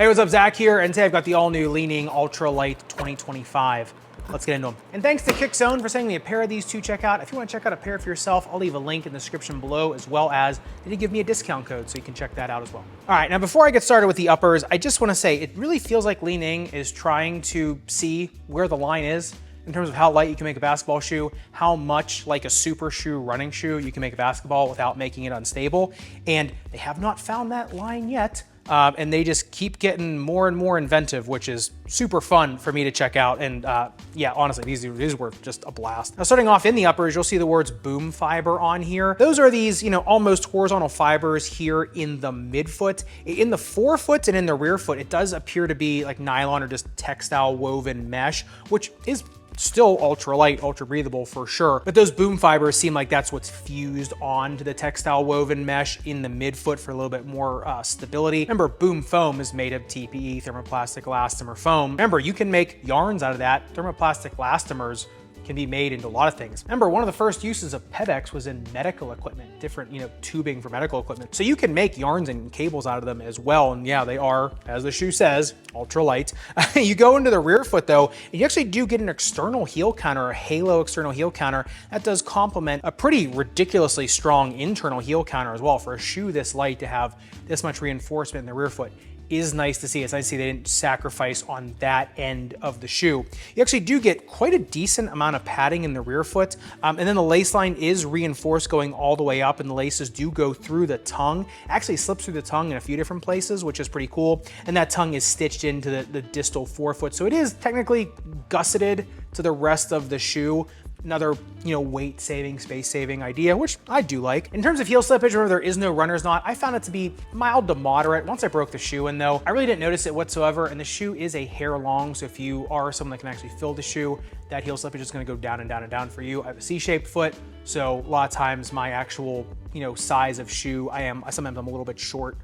Hey, what's up, Zach here, and today I've got the all-new Li-Ning UltraLight 2025. Let's get into them. And thanks to Kickzone for sending me a pair of these to check out. If you want to check out a pair for yourself, I'll leave a link in the description below, as well as they did give me a discount code, so you can check that out as well. All right, now before I get started with the uppers, I just want to say it really feels like Li-Ning is trying to see where the line is in terms of how light you can make a basketball shoe, how much like a super shoe running shoe you can make a basketball without making it unstable, and they have not found that line yet. And they just keep getting more and more inventive, which is super fun for me to check out. And yeah, honestly, these were just a blast. Now, starting off in the uppers, you'll see the words boom fiber on here. Those are these, almost horizontal fibers here in the midfoot. In the forefoot and in the rear foot, it does appear to be like nylon or just textile woven mesh, which is still ultra light, ultra breathable for sure. But those boom fibers seem like that's what's fused onto the textile woven mesh in the midfoot for a little bit more stability. Remember, boom foam is made of TPE, thermoplastic elastomer foam. Remember, you can make yarns out of that. Thermoplastic elastomers can be made into a lot of things. Remember, one of the first uses of Pevex was in medical equipment, different, tubing for medical equipment. So you can make yarns and cables out of them as well. And yeah, they are, as the shoe says, ultra light. You go into the rear foot though, and you actually do get an external heel counter, a halo external heel counter. That does complement a pretty ridiculously strong internal heel counter as well. For a shoe this light to have this much reinforcement in the rear foot is nice to see. It's nice to see they didn't sacrifice on that end of the shoe. You actually do get quite a decent amount of padding in the rear foot. And then the lace line is reinforced going all the way up, and the laces do go through the tongue. It actually slips through the tongue in a few different places, which is pretty cool. And that tongue is stitched into the distal forefoot. So it is technically gusseted to the rest of the shoe. Another, weight saving, space saving idea, which I do like. In terms of heel slippage, remember there is no runner's knot. I found it to be mild to moderate. Once I broke the shoe in though, I really didn't notice it whatsoever. And the shoe is a hair long. So if you are someone that can actually fill the shoe, that heel slippage is gonna go down and down and down for you. I have a C-shaped foot. So a lot of times my actual, size of shoe, sometimes I'm a little bit short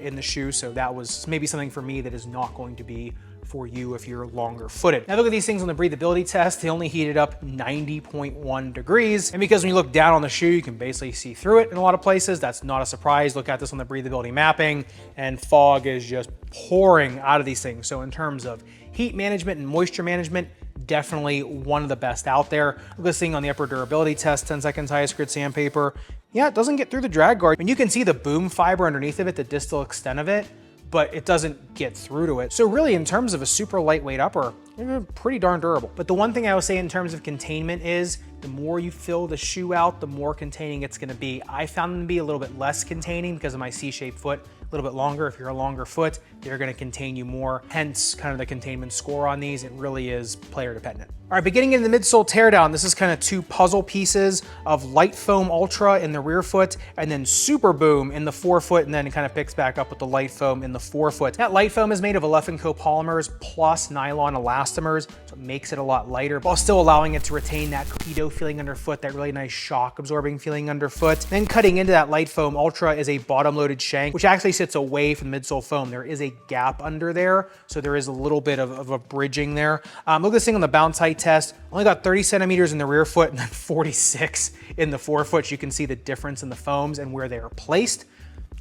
in the shoe. So that was maybe something for me that is not going to be for you if you're longer footed. Now look at these things on the breathability test. They only heated up 90.1 degrees. And because when you look down on the shoe, you can basically see through it in a lot of places. That's not a surprise. Look at this on the breathability mapping, and fog is just pouring out of these things. So in terms of heat management and moisture management, definitely one of the best out there. Look at this thing on the upper durability test, 10 seconds highest grit sandpaper. Yeah, it doesn't get through the drag guard. And you can see the boom fiber underneath of it, the distal extent of it, but it doesn't get through to it. So really, in terms of a super lightweight upper, they're pretty darn durable. But the one thing I will say in terms of containment is the more you fill the shoe out, the more containing it's gonna be. I found them to be a little bit less containing because of my C-shaped foot, a little bit longer. If you're a longer foot, they're gonna contain you more. Hence kind of the containment score on these. It really is player dependent. All right, beginning in the midsole teardown, this is kind of two puzzle pieces of light foam ultra in the rear foot and then super boom in the forefoot, and then it kind of picks back up with the light foam in the forefoot. That light foam is made of Aleph & Co polymers plus nylon elastomers, so it makes it a lot lighter while still allowing it to retain that Credo feeling underfoot, that really nice shock absorbing feeling underfoot. Then cutting into that light foam ultra is a bottom loaded shank, which actually sits away from the midsole foam. There is a gap under there, so there is a little bit of a bridging there. Look at this thing on the bounce height test. Only got 30 centimeters in the rear foot and then 46 in the forefoot. So you can see the difference in the foams and where they are placed.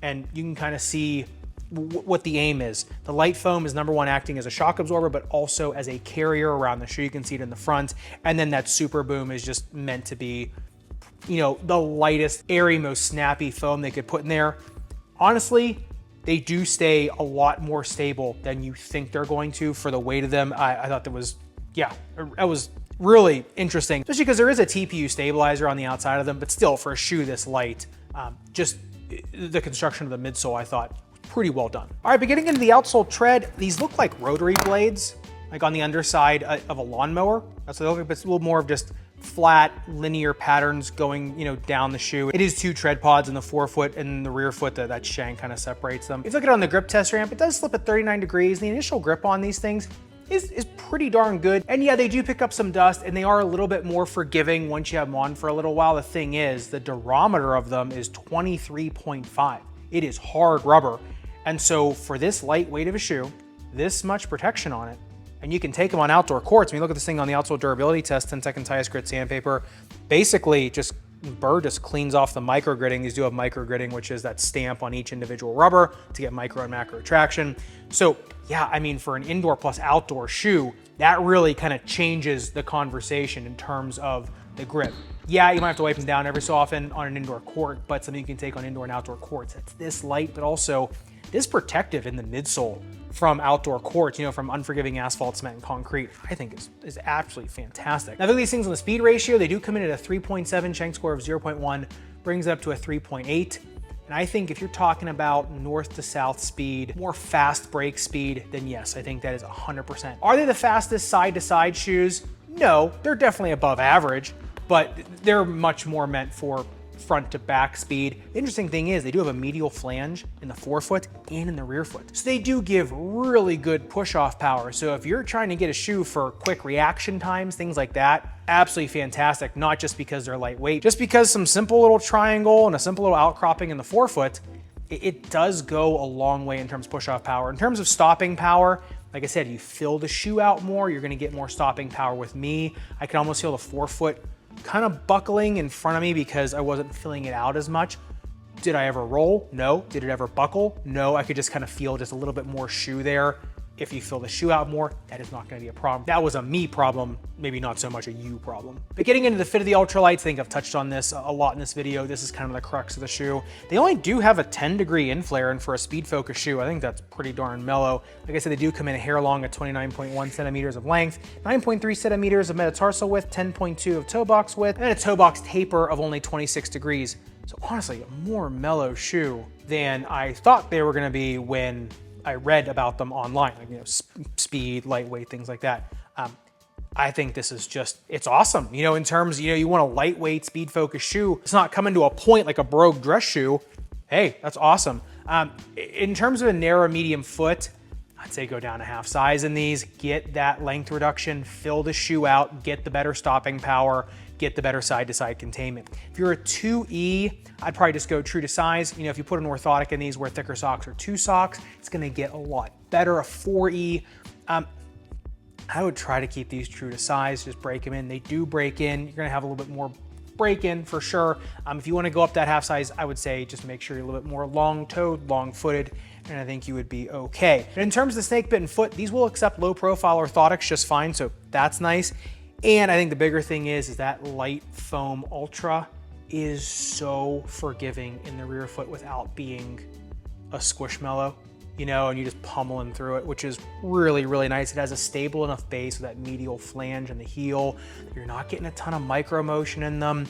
And you can kind of see what the aim is. The light foam is number one, acting as a shock absorber, but also as a carrier around the shoe. You can see it in the front. And then that super boom is just meant to be, the lightest, airy, most snappy foam they could put in there. Honestly, they do stay a lot more stable than you think they're going to for the weight of them. I thought that was, that was really interesting, especially because there is a TPU stabilizer on the outside of them, but still for a shoe this light, just the construction of the midsole, I thought pretty well done. All right, but getting into the outsole tread, these look like rotary blades, like on the underside of a lawnmower. That's what they look like, but it's a little more of just flat linear patterns going down the shoe. It is two tread pods in the forefoot and the rear foot. That shank kind of separates them. If you look at it on the grip test ramp, it does slip at 39 degrees. The initial grip on these things is pretty darn good. And yeah, they do pick up some dust and they are a little bit more forgiving once you have them on for a little while. The thing is, the durometer of them is 23.5. It is hard rubber. And so for this lightweight of a shoe, this much protection on it, and you can take them on outdoor courts. I mean, look at this thing on the Outsole durability test, 10 seconds highest grit sandpaper, basically just burr just cleans off the micro gritting. These do have micro gritting, which is that stamp on each individual rubber to get micro and macro traction. So yeah, I mean, for an indoor plus outdoor shoe, that really kind of changes the conversation in terms of the grip. Yeah, you might have to wipe them down every so often on an indoor court, but something you can take on indoor and outdoor courts. It's this light, but also this protective in the midsole from outdoor courts, you know, from unforgiving asphalt, cement, and concrete, I think is absolutely fantastic. Now, look at these things on the speed ratio. They do come in at a 3.7, Schenck score of 0.1, brings it up to a 3.8. And I think if you're talking about north to south speed, more fast break speed, then yes, I think that is 100%. Are they the fastest side to side shoes? No, they're definitely above average, but they're much more meant for front to back speed. The interesting thing is they do have a medial flange in the forefoot and in the rear foot. So they do give really good push off power. So if you're trying to get a shoe for quick reaction times, things like that, absolutely fantastic. Not just because they're lightweight, just because some simple little triangle and a simple little outcropping in the forefoot, it does go a long way in terms of push off power. In terms of stopping power, like I said, you fill the shoe out more, you're gonna get more stopping power with me. I can almost feel the forefoot kind of buckling in front of me because I wasn't filling it out as much. Did I ever roll? No. Did it ever buckle? No. I could just kind of feel just a little bit more shoe there. If you fill the shoe out more, that is not going to be a problem. That was a me problem, maybe not so much a you problem. But getting into the fit of the ultralights, I think I've touched on this a lot in this video. This is kind of the crux of the shoe. They only do have a 10-degree inflare, and for a speed focus shoe, I think that's pretty darn mellow. Like I said, they do come in a hair long at 29.1 centimeters of length, 9.3 centimeters of metatarsal width, 10.2 of toe box width, and a toe box taper of only 26 degrees. So honestly, a more mellow shoe than I thought they were going to be when I read about them online, like, you know, speed, lightweight, things like that. I think this is just, it's awesome. You know, in terms, you know, you want a lightweight, speed focused shoe. It's not coming to a point like a brogue dress shoe. Hey, that's awesome. In terms of a narrow medium foot, I'd say go down a half size in these, get that length reduction, fill the shoe out, get the better stopping power, get the better side-to-side containment. If you're a 2E, I'd probably just go true to size. You know, if you put an orthotic in these, wear thicker socks or 2 socks, it's gonna get a lot better. A 4E, I would try to keep these true to size, just break them in. They do break in. You're gonna have a little bit more break in for sure. If you wanna go up that half size, I would say just make sure you're a little bit more long-toed, long-footed, and I think you would be okay. And in terms of the snake bitten foot, these will accept low profile orthotics just fine, so that's nice. And I think the bigger thing is that light foam ultra is so forgiving in the rear foot without being a squishmallow, you know, and you just pummeling through it, which is really, really nice. It has a stable enough base with that medial flange and the heel. You're not getting a ton of micro motion in them.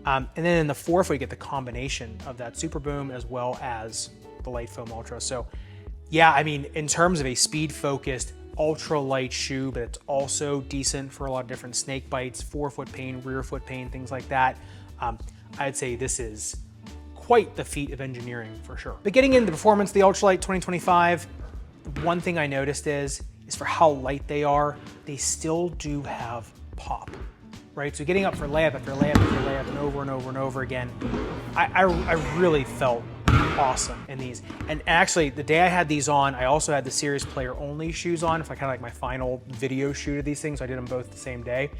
And then in the forefoot, you get the combination of that Super Boom as well as the light foam ultra. So yeah, I mean, in terms of a speed focused ultra light shoe, but it's also decent for a lot of different snake bites, forefoot pain, rear foot pain, things like that. I'd say this is quite the feat of engineering for sure. But getting into the performance of the UltraLight 2025, one thing I noticed is for how light they are, they still do have pop, right? So getting up for layup after layup after layup and over and over and over again, I really felt awesome in these. And actually, the day I had these on, I also had the Series Player Only shoes on, if I kind of like my final video shoot of these things. So I did them both the same day.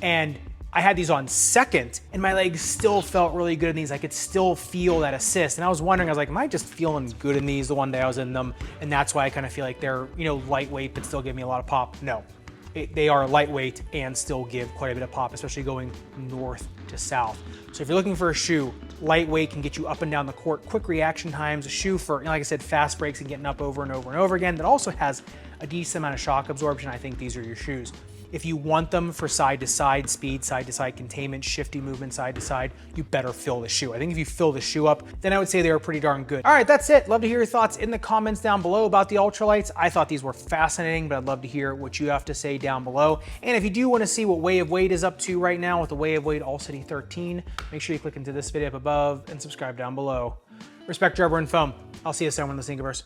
And I had these on second, and my legs still felt really good in these. I could still feel that assist. And I was wondering, I was like, am I just feeling good in these the one day I was in them? And that's why I kind of feel like they're, you know, lightweight, but still give me a lot of pop. No, they are lightweight and still give quite a bit of pop, especially going north to south. So if you're looking for a shoe, lightweight can get you up and down the court, quick reaction times, a shoe for, you know, like I said, fast breaks and getting up over and over and over again, that also has a decent amount of shock absorption, I think these are your shoes. If you want them for side-to-side speed, side-to-side containment, shifty movement side-to-side, you better fill the shoe. I think if you fill the shoe up, then I would say they are pretty darn good. All right, that's it. Love to hear your thoughts in the comments down below about the UltraLights. I thought these were fascinating, but I'd love to hear what you have to say down below. And if you do want to see what Way of Wade is up to right now with the Way of Wade All City 13, make sure you click into this video up above and subscribe down below. Respect, rubber, and foam. I'll see you soon in the Sneakerverse.